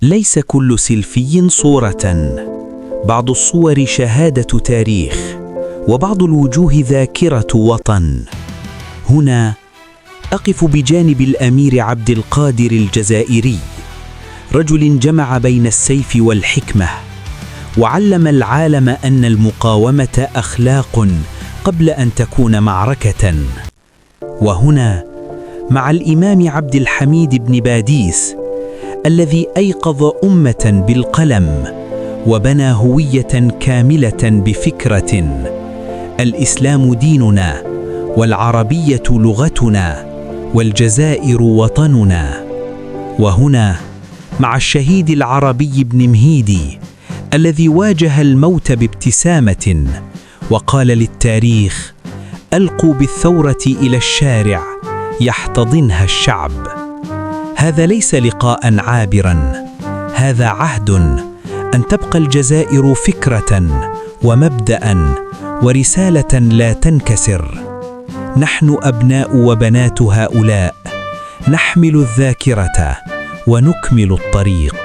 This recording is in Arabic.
ليس كل سيلفي صورة، بعض الصور شهادة تاريخ، وبعض الوجوه ذاكرة وطن. هنا أقف بجانب الأمير عبد القادر الجزائري، رجل جمع بين السيف والحكمة، وعلم العالم أن المقاومة أخلاق قبل أن تكون معركة. وهنا مع الإمام عبد الحميد بن باديس، الذي أيقظ أمة بالقلم وبنى هوية كاملة بفكرة: الإسلام ديننا، والعربية لغتنا، والجزائر وطننا. وهنا مع الشهيد العربي بن مهيدي، الذي واجه الموت بابتسامة وقال للتاريخ: ألقوا بالثورة إلى الشارع يحتضنها الشعب. هذا ليس لقاء عابرا، هذا عهد أن تبقى الجزائر فكرة ومبدأ ورسالة لا تنكسر. نحن أبناء وبنات هؤلاء، نحمل الذاكرة ونكمل الطريق.